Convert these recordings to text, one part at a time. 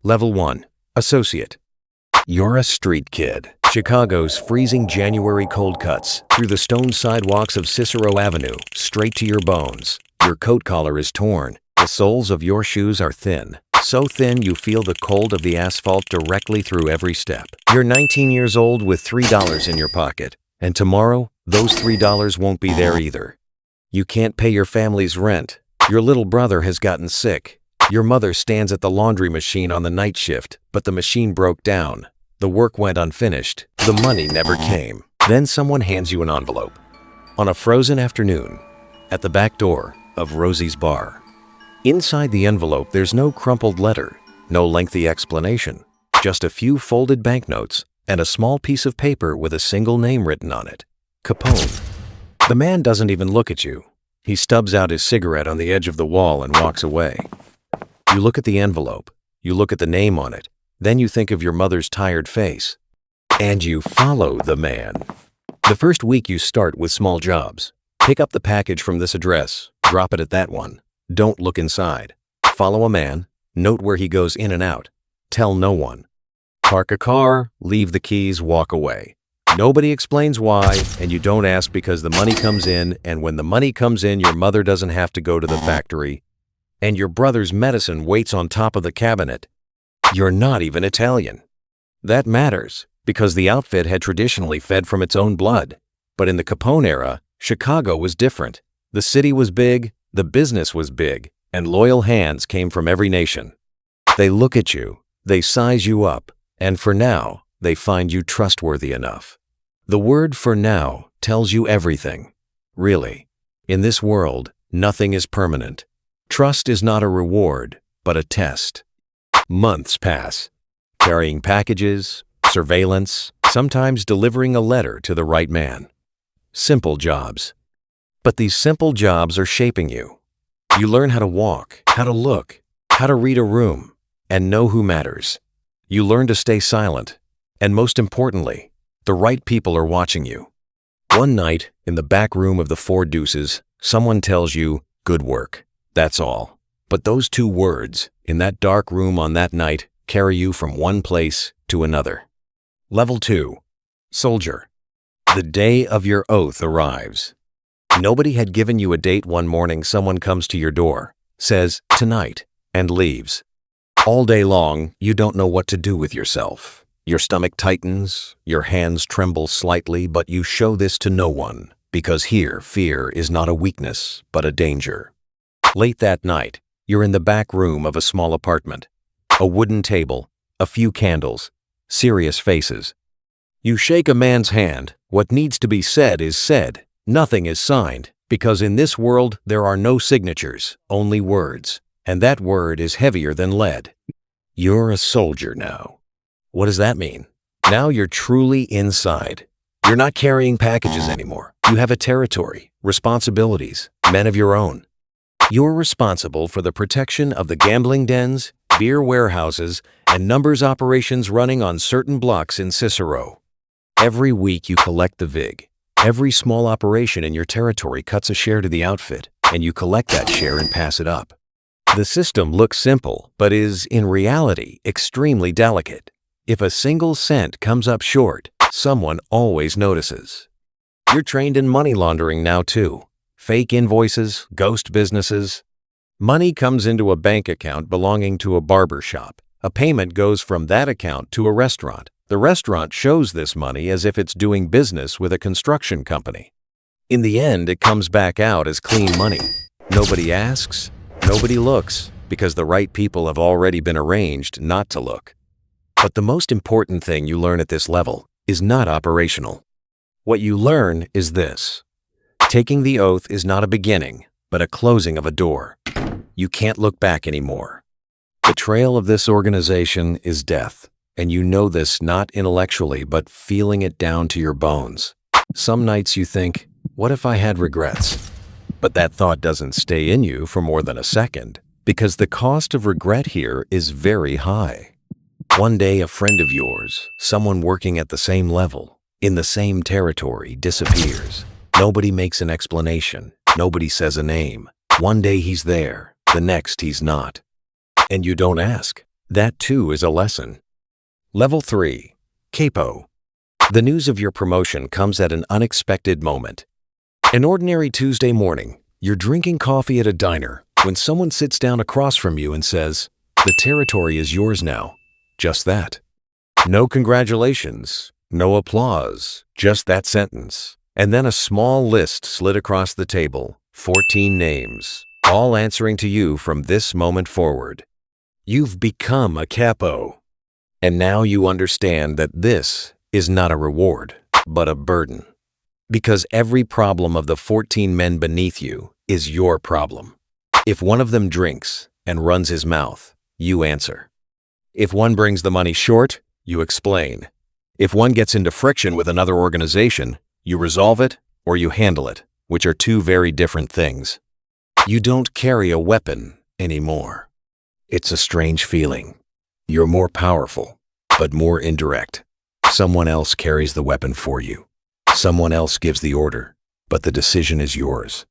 Level 1. Associate. You're a street kid. Chicago's freezing January cold cuts through the stone sidewalks of Cicero Avenue, straight to your bones. Your coat collar is torn. The soles of your shoes are thin. So thin you feel the cold of the asphalt directly through every step. You're 19 years old with $3 in your pocket. And tomorrow, those $3 won't be there either. You can't pay your family's rent. Your little brother has gotten sick. Your mother stands at the laundry machine on the night shift, but the machine broke down. The work went unfinished. The money never came. Then someone hands you an envelope. On a frozen afternoon, at the back door of Rosie's Bar. Inside the envelope, there's no crumpled letter, no lengthy explanation, just a few folded banknotes and a small piece of paper with a single name written on it. Capone. The man doesn't even look at you. He stubs out his cigarette on the edge of the wall and walks away. You look at the envelope. You look at the name on it. Then you think of your mother's tired face. And you follow the man. The first week you start with small jobs. Pick up the package from this address. Drop it at that one. Don't look inside. Follow a man. Note where he goes in and out. Tell no one. Park a car, leave the keys, walk away. Nobody explains why, and you don't ask because the money comes in, and when the money comes in, your mother doesn't have to go to the factory, and your brother's medicine waits on top of the cabinet. You're not even Italian. That matters, because the outfit had traditionally fed from its own blood. But in the Capone era, Chicago was different. The city was big, the business was big, and loyal hands came from every nation. They look at you, they size you up, and for now, they find you trustworthy enough. The word "for now" tells you everything. Really, in this world, nothing is permanent. Trust is not a reward, but a test. Months pass, carrying packages, surveillance, sometimes delivering a letter to the right man. Simple jobs. But these simple jobs are shaping you. You learn how to walk, how to look, how to read a room, and know who matters. You learn to stay silent, and most importantly, the right people are watching you. One night, in the back room of the Four Deuces, someone tells you, "Good work." That's all. But those two words, in that dark room on that night, carry you from one place to another. Level 2. Soldier. The day of your oath arrives. Nobody had given you a date. One morning, someone comes to your door, says, "Tonight," and leaves. All day long, you don't know what to do with yourself. Your stomach tightens, your hands tremble slightly, but you show this to no one, because here, fear is not a weakness, but a danger. Late that night, you're in the back room of a small apartment. A wooden table, a few candles, serious faces. You shake a man's hand. What needs to be said is said. Nothing is signed, because in this world there are no signatures, only words, and that word is heavier than lead. You're a soldier now. What does that mean? Now you're truly inside. You're not carrying packages anymore. You have a territory, responsibilities, men of your own. You're responsible for the protection of the gambling dens, beer warehouses, and numbers operations running on certain blocks in Cicero. Every week you collect the VIG. Every small operation in your territory cuts a share to the outfit, and you collect that share and pass it up. The system looks simple, but is, in reality, extremely delicate. If a single cent comes up short, someone always notices. You're trained in money laundering now too. Fake invoices, ghost businesses. Money comes into a bank account belonging to a barber shop. A payment goes from that account to a restaurant. The restaurant shows this money as if it's doing business with a construction company. In the end, it comes back out as clean money. Nobody asks, nobody looks, because the right people have already been arranged not to look. But the most important thing you learn at this level is not operational. What you learn is this. Taking the oath is not a beginning, but a closing of a door. You can't look back anymore. The trail of this organization is death, and you know this not intellectually, but feeling it down to your bones. Some nights you think, what if I had regrets? But that thought doesn't stay in you for more than a second, because the cost of regret here is very high. One day, a friend of yours, someone working at the same level, in the same territory, disappears. Nobody makes an explanation. Nobody says a name. One day he's there, the next he's not. And you don't ask. That too is a lesson. Level 3. Capo. The news of your promotion comes at an unexpected moment. An ordinary Tuesday morning, you're drinking coffee at a diner when someone sits down across from you and says, "The territory is yours now." Just that. No congratulations, no applause, just that sentence. And then a small list slid across the table, 14 names, all answering to you from this moment forward. You've become a capo. And now you understand that this is not a reward, but a burden. Because every problem of the 14 men beneath you is your problem. If one of them drinks and runs his mouth, you answer. If one brings the money short, you explain. If one gets into friction with another organization, you resolve it or you handle it, which are two very different things. You don't carry a weapon anymore. It's a strange feeling. You're more powerful, but more indirect. Someone else carries the weapon for you. Someone else gives the order, but the decision is yours.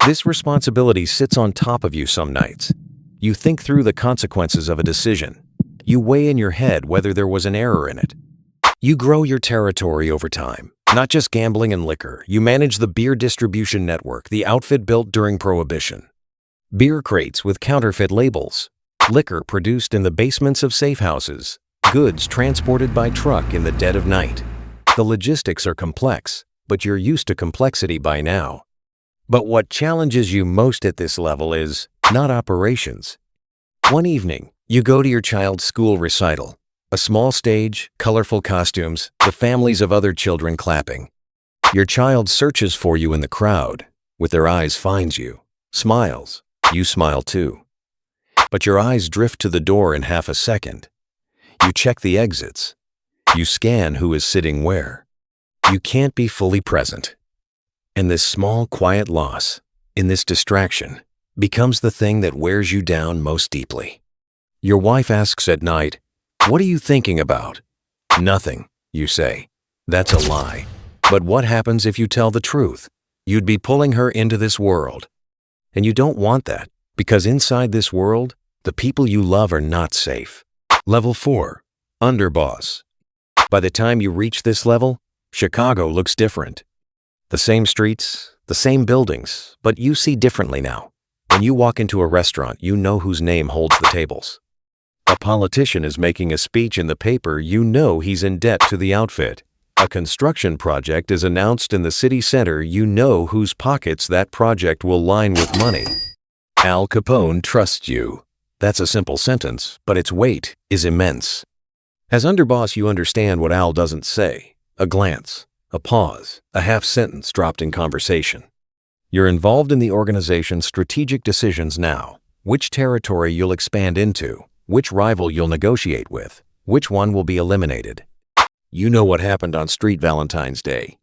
This responsibility sits on top of you some nights. You think through the consequences of a decision. You weigh in your head whether there was an error in it. You grow your territory over time. Not just gambling and liquor, you manage the beer distribution network, the outfit built during Prohibition. Beer crates with counterfeit labels. Liquor produced in the basements of safe houses. Goods transported by truck in the dead of night. The logistics are complex, but you're used to complexity by now. But what challenges you most at this level is not operations. One evening, you go to your child's school recital. A small stage, colorful costumes, the families of other children clapping. Your child searches for you in the crowd. With their eyes finds you, smiles. You smile too. But your eyes drift to the door in half a second. You check the exits. You scan who is sitting where. You can't be fully present. And this small, quiet loss, in this distraction, becomes the thing that wears you down most deeply. Your wife asks at night, "What are you thinking about?" "Nothing," you say. That's a lie. But what happens if you tell the truth? You'd be pulling her into this world. And you don't want that, because inside this world, the people you love are not safe. Level 4. Underboss. By the time you reach this level, Chicago looks different. The same streets, the same buildings, but you see differently now. When you walk into a restaurant, you know whose name holds the tables. A politician is making a speech in the paper, you know he's in debt to the outfit. A construction project is announced in the city center, you know whose pockets that project will line with money. Al Capone trusts you. That's a simple sentence, but its weight is immense. As Underboss, you understand what Al doesn't say. A glance, a pause, a half sentence dropped in conversation. You're involved in the organization's strategic decisions now. Which territory you'll expand into, which rival you'll negotiate with, which one will be eliminated. You know what happened on Street Valentine's Day.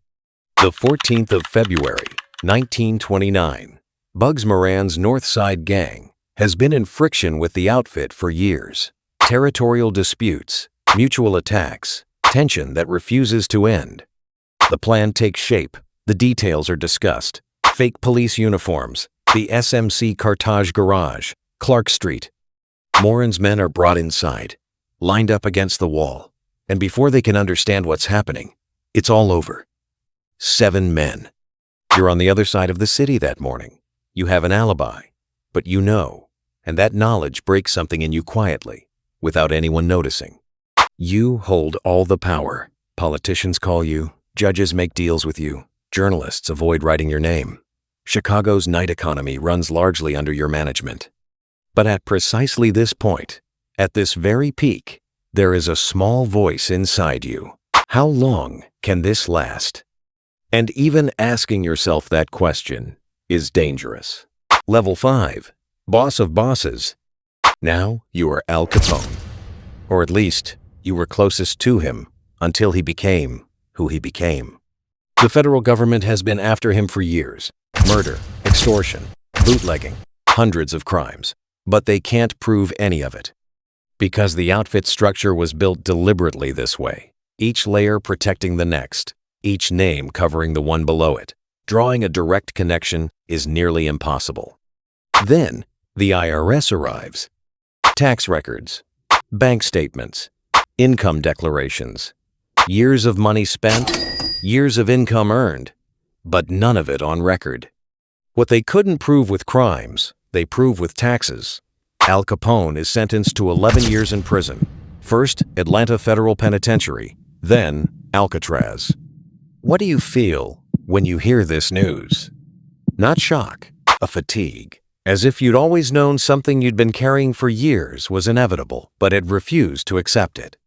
The 14th of February, 1929. Bugs Moran's North Side gang has been in friction with the outfit for years. Territorial disputes, mutual attacks, tension that refuses to end. The plan takes shape. The details are discussed. Fake police uniforms, the SMC Carthage garage, Clark Street. Moran's men are brought inside, lined up against the wall. And before they can understand what's happening, it's all over. 7 men. You're on the other side of the city that morning. You have an alibi, but you know, and that knowledge breaks something in you quietly, without anyone noticing. You hold all the power. Politicians call you, judges make deals with you, journalists avoid writing your name. Chicago's night economy runs largely under your management. But at precisely this point, at this very peak, there is a small voice inside you. How long can this last? And even asking yourself that question is dangerous. Level 5. Boss of bosses. Now you are Al Capone. Or at least, you were closest to him until he became who he became. The federal government has been after him for years. Murder, extortion, bootlegging, hundreds of crimes. But they can't prove any of it. Because the outfit structure was built deliberately this way, each layer protecting the next, each name covering the one below it. Drawing a direct connection is nearly impossible. Then, the IRS arrives. Tax records, bank statements, income declarations, years of money spent, years of income earned, but none of it on record. What they couldn't prove with crimes, they prove with taxes. Al Capone is sentenced to 11 years in prison. First, Atlanta Federal Penitentiary, then Alcatraz. What do you feel when you hear this news? Not shock, a fatigue. As if you'd always known something you'd been carrying for years was inevitable, but had refused to accept it.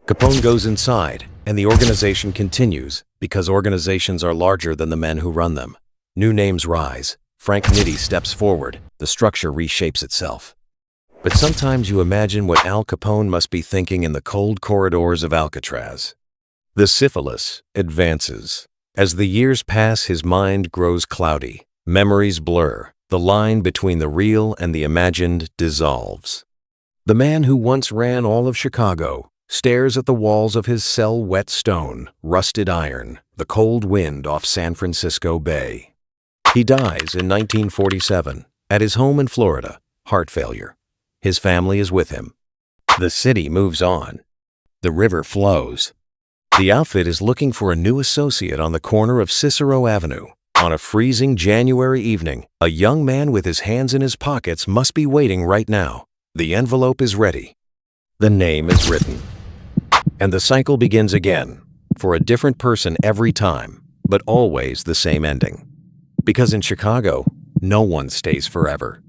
Capone goes inside, and the organization continues because organizations are larger than the men who run them. New names rise. Frank Nitti steps forward. The structure reshapes itself. But sometimes you imagine what Al Capone must be thinking in the cold corridors of Alcatraz. The syphilis advances. As the years pass, his mind grows cloudy. Memories blur. The line between the real and the imagined dissolves. The man who once ran all of Chicago stares at the walls of his cell, wet stone, rusted iron, the cold wind off San Francisco Bay. He dies in 1947 at his home in Florida, heart failure. His family is with him. The city moves on. The river flows. The outfit is looking for a new associate on the corner of Cicero Avenue. On a freezing January evening, a young man with his hands in his pockets must be waiting right now. The envelope is ready. The name is written. And the cycle begins again, for a different person every time, but always the same ending. Because in Chicago, no one stays forever.